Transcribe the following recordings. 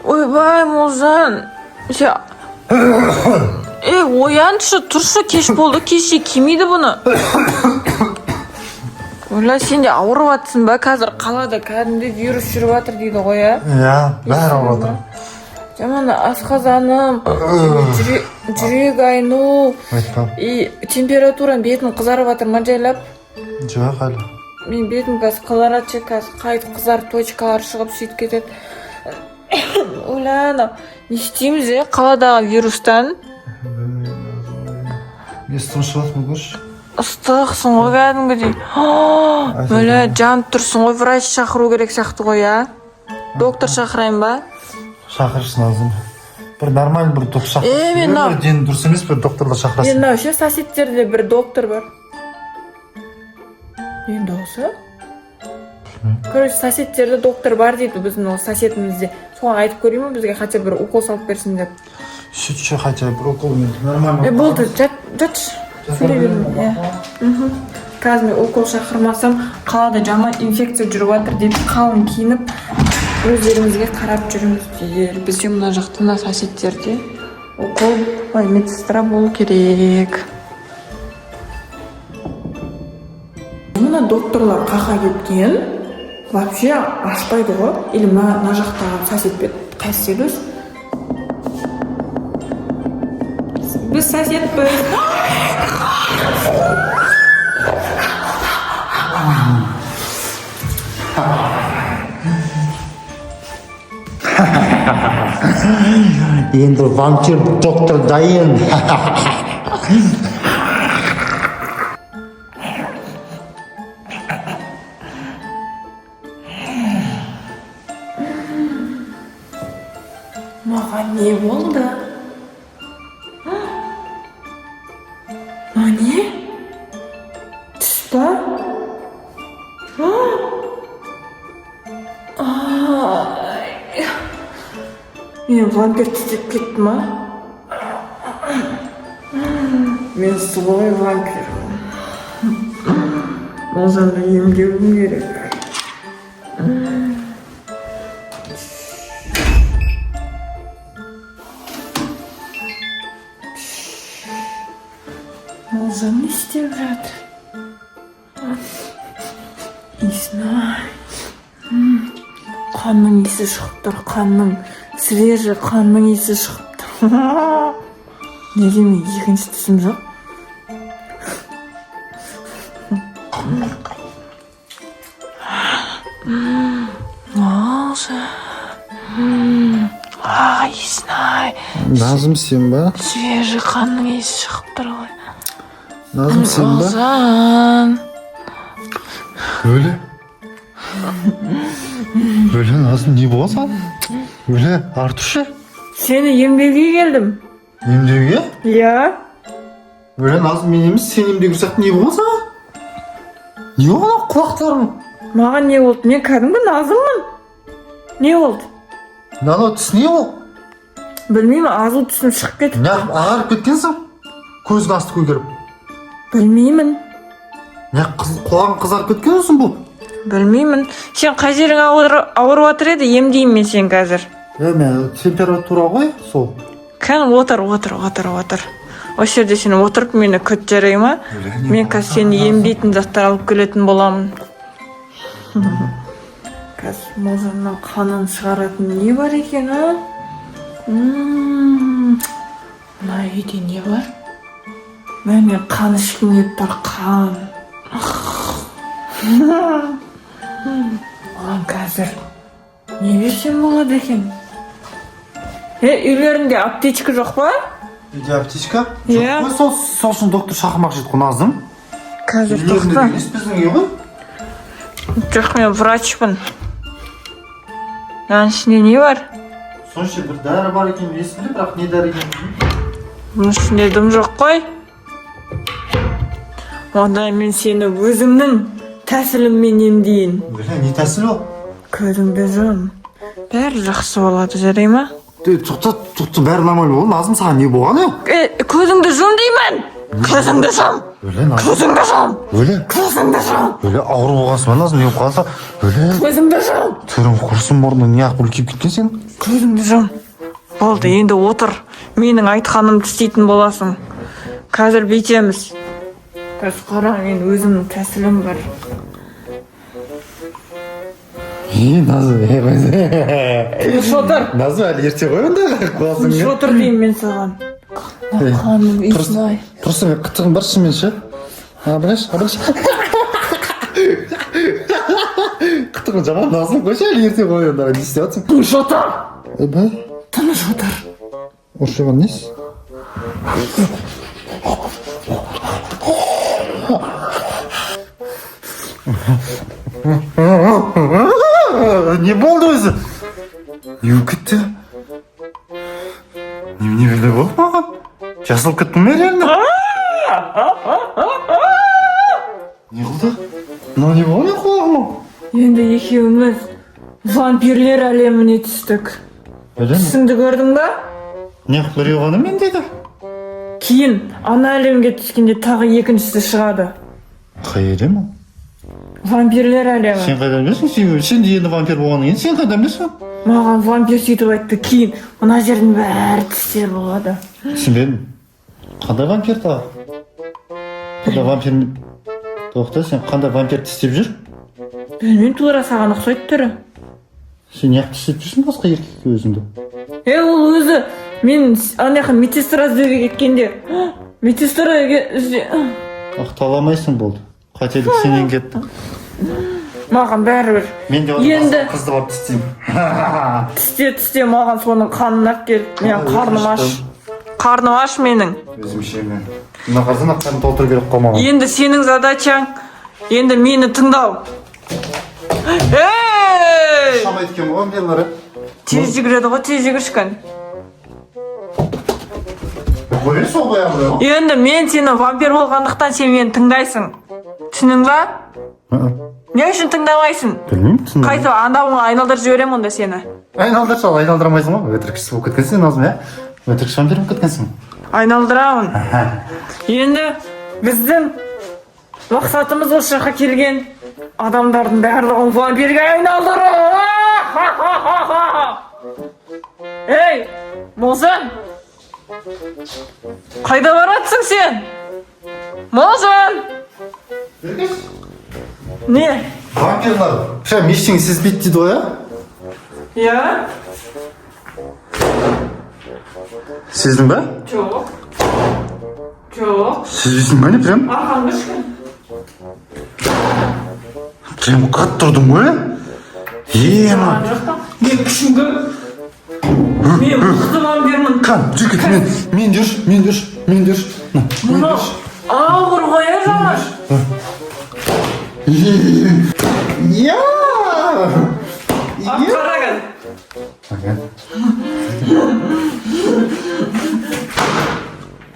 Ойбай, Молжан. Ояншы, тұршы, кеш болды, кеше кимейді бұны. Ойла, сен де ауырып атсың ба? Қазір қалада кәдімгі вирус жүріп атыр дейді ғой, а? Иә, бәрі ауырып атыр. Жаман асқазаным, жүрек айну, температурам бетім қызарып атыр ма жайлап? Жоқ әлі. Мен бетім қазір қызаратшы, қазір қайт қызарып, точкалар шығып сөйтіп кетеді. Ойла, не істейміз, қаладағы вирустан? Естің шығасың көрші? Ыстықсың ғой кәдімгідей. Бөлі жанып тұрсың ғой, врач шақыру керек сияқты ғой, а? Доктор шақырайын ба? Шақырышын азым. Бір нормальный бір доктор шақырышын. Бір дені дұрыс емес, бір докторлар шақырасың. Енді ше соседтерде бір доктор бар. Енді осы? Короче, соседтерде доктор бар дейді біздің ол соседімізде. Соған айтып көрейін бе бізге хотя бір укол салып берсін деп. Шүтші хотя бір укол нормально. Болды, жатшы. Сөйлей бердім. Қазір мен укол шақырмасам, қалада жаман инфекция жүріп жатыр деп қалың киініп, өздеріңізге қарап жүріңіздер. Бізде мына жақтына соседтерде укол, медсестра болу керек. Мына докторлар қақа кеткен, вообще ашпайды ғой. Или мына жақтағы соседпен қайсы сөйлес? Біз соседпіз. Енді вампир доктор дайын. Маған не болды? Не? Түс па? Мен вампир тістеп кетті ма? Мен сұлой вампир. Молжанды емдеуім керек. Молжан не істеп жатыр? Иснай. Қанның иісі шығып тұр, қанның. Свежий қанның иісі шығып тұр. Неге мен екінші түсім жоқ? Молжан. Иснай. Назым сен ба? Свежий қанның иісі шығып тұр ғой. Назым сен ба? Молжан. Өлі? Өлі, Назым не болса? Өлі, артушы? Сені емдеуге келдім. Емдеуге? Иә. Өлі, Назым мен емес, сен емдеуге сияқты не болса? Не болған құлақтарың? Маған не болды? Мен кәдімгі Назыммын. Не болды? Нано түс не ол? Білмеймін, азыл түсім шығып кетіп. Не ағарып кеткенсің? Көзің асты көгеріп. Білмеймін. Не құлағың қызарып кеткенсің бұл? Білмеймін. Сен қай жерің ауырып жатыр еді? Емдеймін мен сен қазір. Мен температура ғой, сол. Кән отыр. Осы жерде сен отырып мені күт жарай ма? Мен қазір сені емдейтін заттар алып келетін боламын. Қазір Молжаннан қанын шығаратын не бар екен, а? Мына үйде не бар? Мен қан ішкім келіп тұр, қан. Оған қазір не берсем болады екен? Үйлерінде аптечка жоқ па? Үйде аптечка? Иә. Жоқ қой, сол үшін доктор шақырмақ жеді ғой, Назым. Қазір тоқта. Біздің үй ғой? Жоқ, мен врачпын. Оның ішінде не бар? Сонша бір дәрі бар екен, есімде, бірақ не дәрі екен? Оның ішінде дым жоқ қой. Онда мен сені өзімнің тәсіліммен емдейін. Не тәсіл ол? Көзіңді жум. Бәрі жақсы болады, жарай ма? Тоқта, бәрі нормально болды. Назым, саған не болған ел? Көзіңді жум деймін. көзіңді жум, Öyle Nazım. көзіңді жум, Öyle. көзіңді жум, Öyle ağır болғансың ба Назым, ем қалса. Öyle. көзіңді жум, Түрің құрсын мұрның не ақ бүлкеп кеткен сен? көзіңді жум. Болды, енді отыр. Менің айтқанымды істейтін боласың. Қазір бүйтеміз. Қазір қара, мен өзімнің тәсілім бар. Назым, Отыр. Назым әлі ерте ғой онда құласың. Отыр деймін мен саған. Қаным, Исмай. Тұрсын, қытығым бар шымен ше. Абыраш. Қытығым жаман Назым қойшы әлі ерте ғой онда. Не істеп жатсың? Тыныш отыр. Бай, Тыныш отыр. оршыған несі? Не болды өзі? Не болып кетті? Немене беле болып маған? Жасылып кеттің ме реально? Не болды? Мынау не болды құлағыма? Енді екеуміз вампирлер әлеміне түстік. Білем. Түсіңді көрдің ба? Не қылып біреу ғана мен дейді? Кейін ана әлемге түскенде тағы екіншісі шығады. Қай елем ол? Вампирлер әлемі. Сен қайдан білесің? Сен де енді вампир болғаннан кейін сен қайдан білесің? Маған вампир сөйтіп айтты. Кейін мына жердің бәрі тістер болады. Түсінбедім. Қандай вампир тағы? Қандай вампир? Тоқта, сен қандай вампир тістеп жүр? Білмеймін, тура саған ұқсайды түрі. Сен неғып тістеп жүрсің басқа еркекке өзіңді? Ол өзі мен анаяққа медсестра іздеуге кеткенде медсестра Ақталамайсың болды. Қателік сенен кетті. маған бәрібір. Мен де Енді қызды барып тістеймін. тісте маған соның қанын алып кел. Мен қарным аш. Қарным аш менің. Өзім ішемін. Мына қазан ақтарын толтыру керек қой. Енді сенің задачаң енді мені тыңдау. Ей! Шам айткен ғой вампирлары. Тез жүгіреді ғой, тез жүгіршкін. Қойы сол қоямын. Енді мен сені вампир болғандықтан сен мені тыңдайсың. Түсінің ба? Не үшін тыңдамайсың? Білмеймін. Қайтып андауыңа айналдырып жіберем онда сені. Айналдыршы, ал айналдырамайсың ғой. Өтірікші болып кеткенсің Назым, ә? Өтірікші вампир болып кеткенсің. Айналдырамын. Енді біздің мақсатымыз осы жаққа келген адамдардың барлығын вампирге айналдыру. Ей, Молжан! Қайда баратсың сен? Молжан! Не? Вампирлар, прям ештеңе сезбейді дейді ғой, ә? Иә? Сездің ба? Жоқ. Жоқ. Сезбейсің ба не прям? Арқаңды ішкін. Прям қатты тұрдың ғой, ә? Ема. Мен күшіңді. Мен мықты вампирмін. Қан, жүр мен дерш. Мұны ауыр ғой, жаман. Я! Қарағын.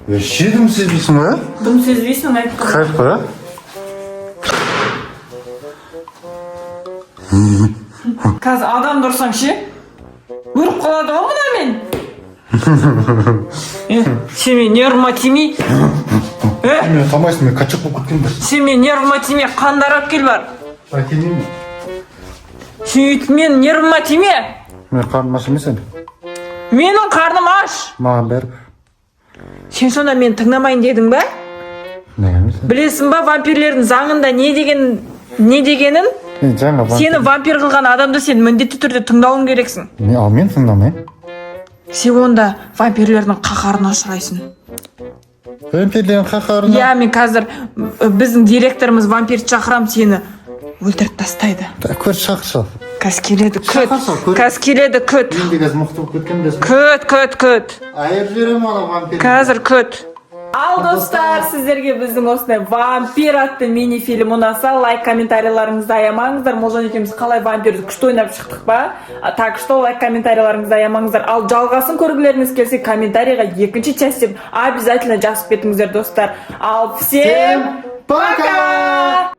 Вообще дым сезбейсің ғой, ә? Дым сезбейсің, айтты. Кайф қой, ә? Қазір адам дұрсаң ше? Ұрып қалады ғой мұна мен. Сен мен нервыма тимей. Мен тамайсың, мен качок болып кеткенмін. Сен мен нервыма тимей, қандарап кел бар. Әкелмеймін. Сен өйтіп мен нервыма тиме. Мен қарным аш емес әлі. Менің қарным аш. Маған бәрібір. Сен сонда мен тыңдамайын дедің ба? Не емес? Білесің ба, вампирлердің заңында не дегенін? Жаңа вампир. Сені вампир қылған адамды сен міндетті түрде тыңдауың керексің. Ал мен тыңдамайын. Сен онда вампирлердің қаһарына ұшырайсың. Вампирлердің қаһарына? Иә, мен қазір біздің директорымыз вампирді шақырам, сені өлтіріп тастайды. Көр шақыршы. Қазір келеді, күт. Шақыршы, көр. Қазір келеді, күт. Мен де қазір мықты болып кеткенмін десің. Күт. Айыр жіберем ана вампир. Қазір күт. Ал достар, сіздерге біздің осындай вампир атты мини-фильм ұнаса, лайк, комментарийларыңызды аямаңыздар. Молжан екеуміз қалай вампирді күшті ойнап шықтық ба? Так что лайк, комментарийларыңызды аямаңыздар. Ал жалғасын көргілеріңіз келсе, комментарийға екінші часть деп обязательно жазып кетіңіздер, достар. Ал всем пока!